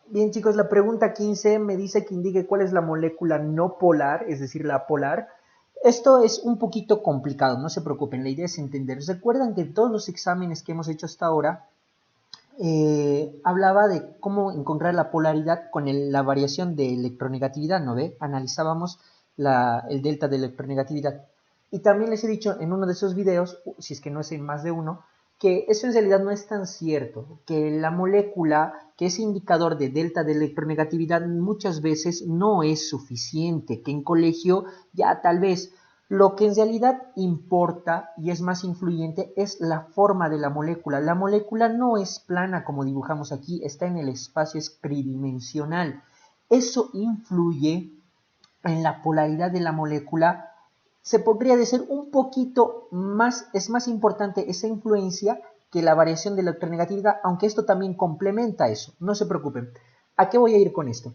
Bien, chicos, la pregunta 15 me dice que indique cuál es la molécula no polar, es decir, la polar. Esto es un poquito complicado, no se preocupen, la idea es entender. ¿Recuerdan que todos los exámenes que hemos hecho hasta ahora hablaba de cómo encontrar la polaridad con la variación de electronegatividad, ¿no ve? Analizábamos el delta de electronegatividad. Y también les he dicho en uno de esos videos, si es que no es en más de uno, que eso en realidad no es tan cierto, que la molécula, que ese indicador de delta de electronegatividad muchas veces no es suficiente, que en colegio ya tal vez lo que en realidad importa y es más influyente es la forma de la molécula. La molécula no es plana como dibujamos aquí, está en el espacio, es tridimensional. Eso influye en la polaridad de la molécula. Se podría decir un poquito más, es más importante esa influencia que la variación de la electronegatividad, aunque esto también complementa eso, no se preocupen. ¿A qué voy a ir con esto?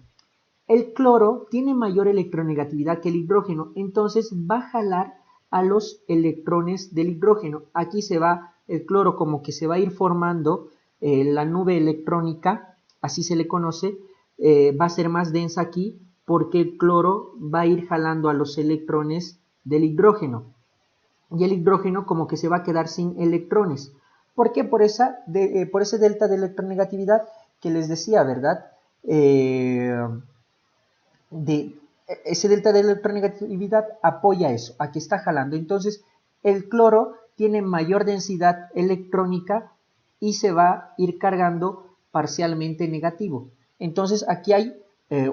El cloro tiene mayor electronegatividad que el hidrógeno, entonces va a jalar a los electrones del hidrógeno. Aquí se va el cloro como que se va a ir formando la nube electrónica, así se le conoce, va a ser más densa aquí porque el cloro va a ir jalando a los electrones del hidrógeno y el hidrógeno como que se va a quedar sin electrones. ¿Por qué? Por ese delta de electronegatividad que les decía, ¿verdad? De ese delta de electronegatividad apoya eso, aquí está jalando. Entonces, el cloro tiene mayor densidad electrónica y se va a ir cargando parcialmente negativo. Entonces, aquí hay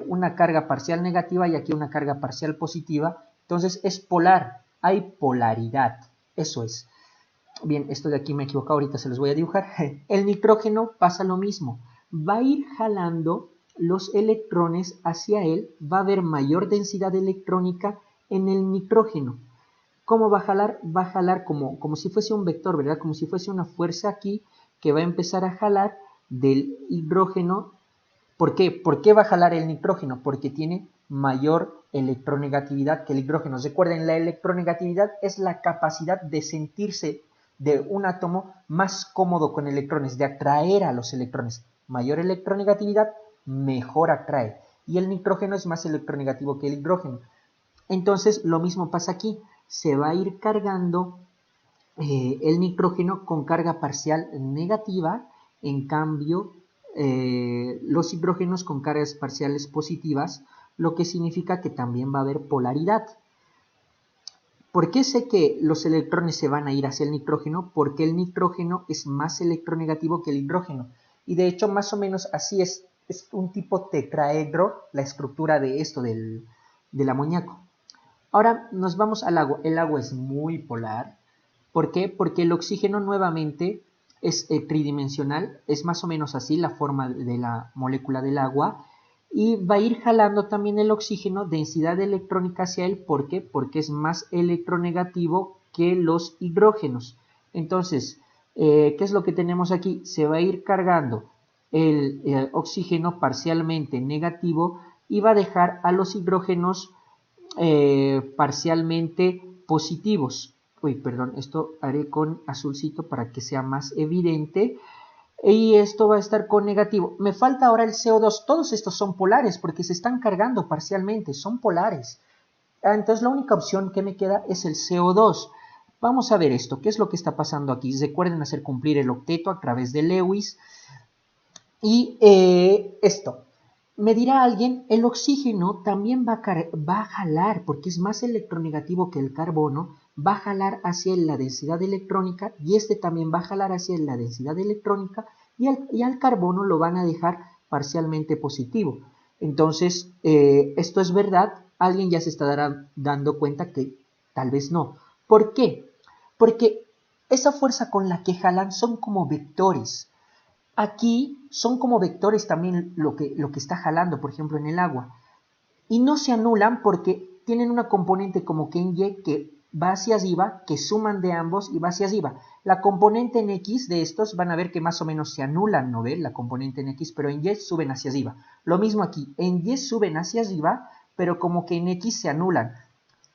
una carga parcial negativa y aquí una carga parcial positiva. Entonces, es polar, hay polaridad. Eso es. Bien, esto de aquí me he equivocado, ahorita se los voy a dibujar. El nitrógeno pasa lo mismo. Va a ir jalando los electrones hacia él, va a haber mayor densidad electrónica en el nitrógeno. ¿Cómo va a jalar? Va a jalar como si fuese un vector, ¿verdad? Como si fuese una fuerza aquí que va a empezar a jalar del hidrógeno. ¿Por qué? ¿Por qué va a jalar el nitrógeno? Porque tiene mayor electronegatividad que el hidrógeno. Recuerden, la electronegatividad es la capacidad de sentirse de un átomo más cómodo con electrones, de atraer a los electrones. Mayor electronegatividad, mejor atrae. Y el nitrógeno es más electronegativo que el hidrógeno. Entonces, lo mismo pasa aquí. Se va a ir cargando el nitrógeno con carga parcial negativa, en cambio los hidrógenos con cargas parciales positivas, lo que significa que también va a haber polaridad. ¿Por qué sé que los electrones se van a ir hacia el nitrógeno? Porque el nitrógeno es más electronegativo que el hidrógeno. Y de hecho, más o menos así es un tipo tetraedro la estructura de esto del amoníaco. Ahora nos vamos al agua. El agua es muy polar. ¿Por qué? Porque el oxígeno nuevamente es tridimensional, es más o menos así la forma de la molécula del agua y va a ir jalando también el oxígeno densidad electrónica hacia él. ¿Por qué? Porque es más electronegativo que los hidrógenos. Entonces, ¿qué es lo que tenemos aquí? Se va a ir cargando el oxígeno parcialmente negativo y va a dejar a los hidrógenos parcialmente positivos. Uy, perdón, esto haré con azulcito para que sea más evidente. Y esto va a estar con negativo. Me falta ahora el CO2. Todos estos son polares porque se están cargando parcialmente, son polares. Entonces la única opción que me queda es el CO2. Vamos a ver esto, ¿qué es lo que está pasando aquí? Recuerden hacer cumplir el octeto a través de Lewis. Y esto, me dirá alguien, el oxígeno también va a jalar, porque es más electronegativo que el carbono, va a jalar hacia la densidad electrónica y este también va a jalar hacia la densidad electrónica y al carbono lo van a dejar parcialmente positivo. Entonces, esto es verdad, alguien ya se estará dando cuenta que tal vez no. ¿Por qué? Porque esa fuerza con la que jalan son como vectores. Aquí son como vectores también lo que está jalando, por ejemplo, en el agua. Y no se anulan porque tienen una componente como que en Y que va hacia arriba, que suman de ambos y va hacia arriba. La componente en X de estos van a ver que más o menos se anulan, ¿no ven? La componente en X, pero en Y suben hacia arriba. Lo mismo aquí, en Y suben hacia arriba, pero como que en X se anulan.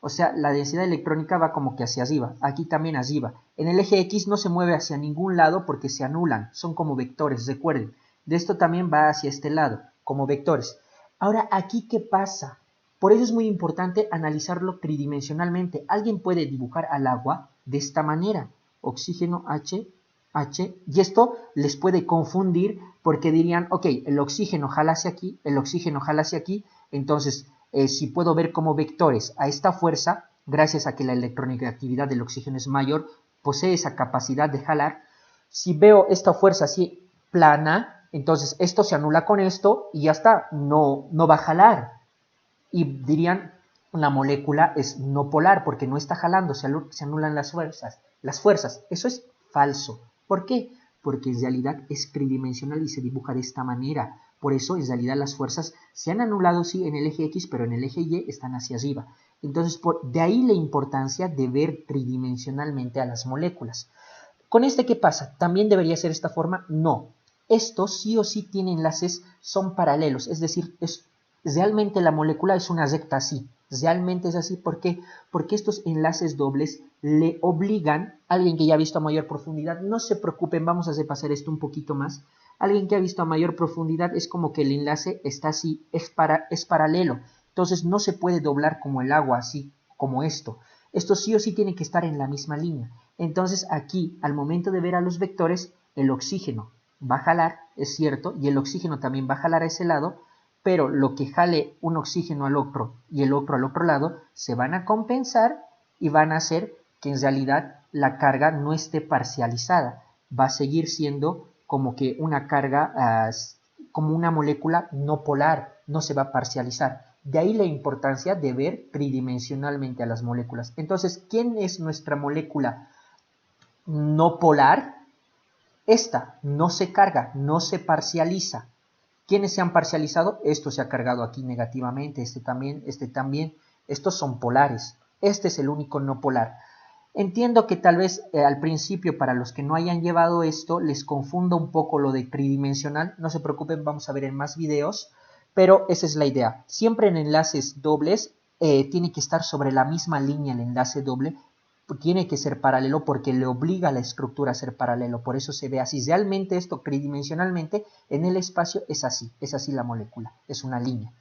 O sea, la densidad electrónica va como que hacia arriba, aquí también arriba. En el eje X no se mueve hacia ningún lado porque se anulan, son como vectores, recuerden. De esto también va hacia este lado. como vectores. Ahora, ¿aquí qué pasa? Por eso es muy importante analizarlo tridimensionalmente. Alguien puede dibujar al agua de esta manera. Oxígeno H, H, y esto les puede confundir porque dirían, ok, el oxígeno jala hacia aquí, el oxígeno jala hacia aquí, entonces si puedo ver como vectores a esta fuerza, gracias a que la electronegatividad del oxígeno es mayor, posee esa capacidad de jalar. Si veo esta fuerza así plana, entonces esto se anula con esto y ya está, no va a jalar. Y dirían, la molécula es no polar porque no está jalando, se anulan las fuerzas. Eso es falso. ¿Por qué? Porque en realidad es tridimensional y se dibuja de esta manera. Por eso, en realidad, las fuerzas se han anulado, sí, en el eje X, pero en el eje Y están hacia arriba. Entonces, de ahí la importancia de ver tridimensionalmente a las moléculas. ¿Con este qué pasa? ¿También debería ser esta forma? No. Estos sí o sí tienen enlaces, son paralelos, es decir, realmente la molécula es una recta así. Realmente es así. ¿Por qué? Porque estos enlaces dobles le obligan, alguien que ya ha visto a mayor profundidad, no se preocupen, vamos a repasar esto un poquito más. Alguien que ha visto a mayor profundidad es como que el enlace está así, es paralelo. Entonces no se puede doblar como el agua, así como esto. Esto sí o sí tiene que estar en la misma línea. Entonces aquí, al momento de ver a los vectores, el oxígeno va a jalar, es cierto, y el oxígeno también va a jalar a ese lado, pero lo que jale un oxígeno al otro y el otro al otro lado se van a compensar y van a hacer que en realidad la carga no esté parcializada. Va a seguir siendo como que una carga, como una molécula no polar, no se va a parcializar. De ahí la importancia de ver tridimensionalmente a las moléculas. Entonces, ¿quién es nuestra molécula no polar? Esta no se carga, no se parcializa. ¿Quiénes se han parcializado? Esto se ha cargado aquí negativamente, este también, este también. Estos son polares. Este es el único no polar. Entiendo que tal vez al principio, para los que no hayan llevado esto, les confunda un poco lo de tridimensional. No se preocupen, vamos a ver en más videos. Pero esa es la idea. Siempre en enlaces dobles tiene que estar sobre la misma línea el enlace doble. Tiene que ser paralelo porque le obliga a la estructura a ser paralelo. Por eso se ve así. Realmente esto tridimensionalmente en el espacio es así la molécula. Es una línea.